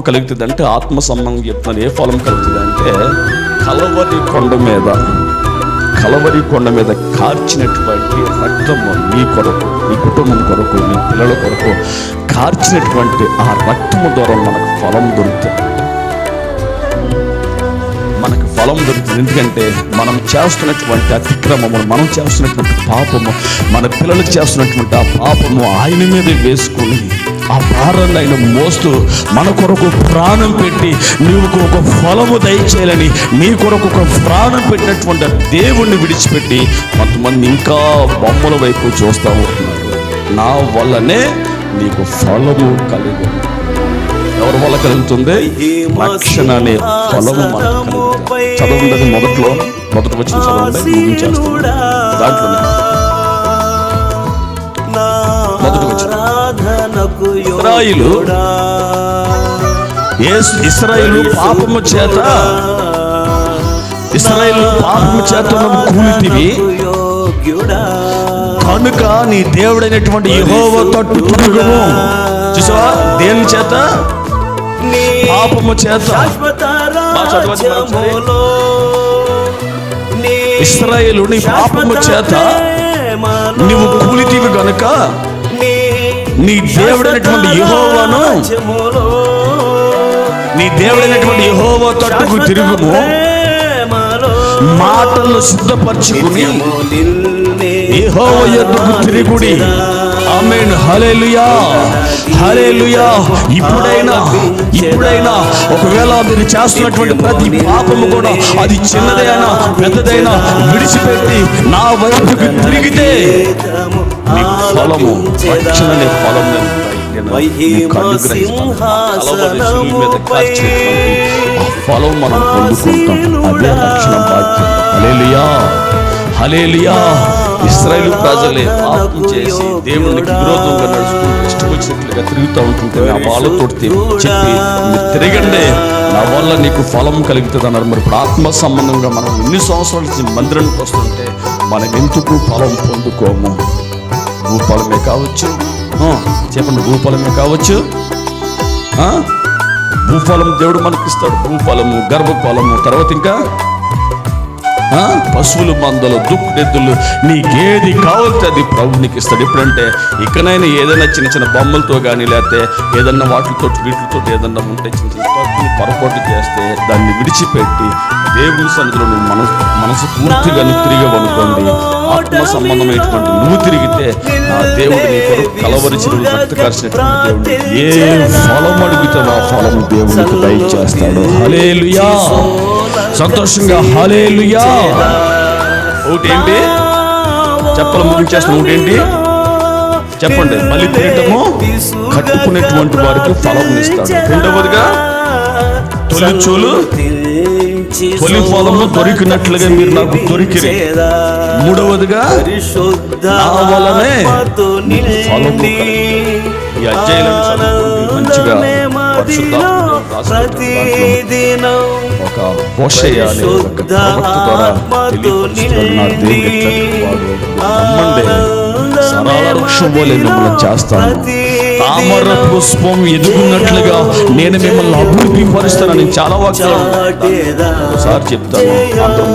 కలుగుతుంది అంటే ఆత్మ సంబంధం చెప్తున్నాను. ఏ ఫలం కలుగుతుంది అంటే కలవరి కొండ మీద కార్చినటువంటి రక్తము, నీ కొరకు, నీ కుటుంబం కొరకు, నీ పిల్లల కొరకు కార్చినటువంటి ఆ రక్తము ద్వారా మనకు ఫలం దొరుకుతుంది. ఎందుకంటే మనం చేస్తున్నటువంటి అతిక్రమము, మనం చేస్తున్నటువంటి పాపము, మన పిల్లలు చేస్తున్నటువంటి ఆ పాపము ఆయన మీద వేసుకుని ఆ భారాన్ని ఆయన మోస్తూ మన కొరకు ప్రాణం పెట్టి నీవు ఒక ఫలము దయచేయాలని నీ కొరకు ఒక ప్రాణం పెట్టినటువంటి దేవుణ్ణి విడిచిపెట్టి కొంతమంది ఇంకా బొమ్మల వైపు చూస్తూ ఉంటున్నారు. నా వల్లనే నీకు ఫలము కలిగి. ఎవరి వల్ల కలుగుతుంది? రక్షణ అనే ఫలము మనకు చదవండి. మొదటి వచ్చిన చదవండి, ముగించేస్తాను. దాంట్లోనే మొదటి వచ్చిన ఇశ్రాయేలు పాపము చేత నువ్వు కూలితివి కనుక నీ దేవుడైనటువంటి యెహోవా తట్టు తిరుగుము. చూసావా? దేని చేత? పాపము చేత. ఇశ్రాయేలు నీ పాపము చేత నీవు కూలితివి గనుక నీ దేవుడైనటువంటి యెహోవా తట్టుకు తిరుగుము. మాటలను సిద్ధపరచుకుని యెహోవా యొద్దకు తిరుగుడి. ఆమేన్. హల్లెలూయా, హల్లెలూయా. ఇప్పుడైనా ఒకవేళ మీరు చేస్తున్నటువంటి ప్రతి పాపము కూడా, అది చిన్నదైనా పెద్దదైనా, విడిచిపెట్టి నా వైపుకి తిరిగితే ఫలము, రక్షణ అనే ఫలం ఫలం మనం పొందుకుంటాం. అదే రక్షణ బాధ్యత. హల్లెలూయా, హల్లెలూయా. ఇశ్రాయేలు ప్రజలే పాపం చేసి దేవునికి విరోధంగా నడుచుకుంటూ ఇష్టం వచ్చినట్లుగా తిరుగుతూ ఉంటుంటే ఆ వాళ్ళతో చెప్పి తిరగండి, నా వల్ల నీకు ఫలం కలుగుతుంది అన్నారు. మరి ఇప్పుడు ఆత్మ సంబంధంగా మనం ఎన్ని సంవత్సరాల నుంచి మందిరానికి వస్తుంటే మనం ఎందుకు ఫలం పొందుకోము? భూఫలమే కావచ్చు, చెప్పండి, భూఫలమే కావచ్చు. భూఫలం దేవుడు మనకిస్తాడు. భూఫలము, గర్భఫలము, తర్వాత ఇంకా పశువులు, మందలు, దుప్పెద్దులు, నీకేది కావాలితే అది ప్రభు నీకు ఇస్తాడు. ఎప్పుడంటే ఇకనైనా ఏదైనా చిన్న చిన్న బొమ్మలతో కానీ, లేకపోతే ఏదన్నా వీటితో ఏదన్నా ఉంటే చిన్న చిన్న తప్పులు పొరపాటు చేస్తే దాన్ని విడిచిపెట్టి దేవుని సన్నిధిలో నువ్వు మనసు పూర్తిగా తిరిగవనుకోండి. ఆత్మ సంబంధమైనటువంటి నువ్వు తిరిగితే ఆ దేవుడు నీ కొరకు కలవరిచిన రక్త కార్చినటువంటి దేవుడు ఏ ఫలం అడుగుతావో ఆ ఫలం దేవునికి దయచేస్తాడు. హల్లెలూయా. సంతోషంగా హల్లెలూయా. ఒకటేంటి చెప్పలు ముగించేస్తాం. ఒకటేంటి చెప్పండి? మళ్ళీ తినటము కట్టుకునేటువంటి వారికి ఫలం ఇస్తాడు. రెండవదిగా తొలి ఫలము దొరికినట్లుగా మీరు నాకు దొరికిరి. మూడవదిగా నా వలనే ఫలము. ఈ అధ్యాయులను మంచిగా ఒక హోషేయ అనే ఒక ప్రవక్త ద్వారా నమ్మండి, సరళ వృక్షం వలె మిమ్మల్ని చేస్తాను, తామర పుష్పం ఎదుగున్నట్లుగా నేను మిమ్మల్ని అభివృద్ధి పరుస్తానని చాలా వాక్యాలు ఒకసారి చెప్తాను. అందరూ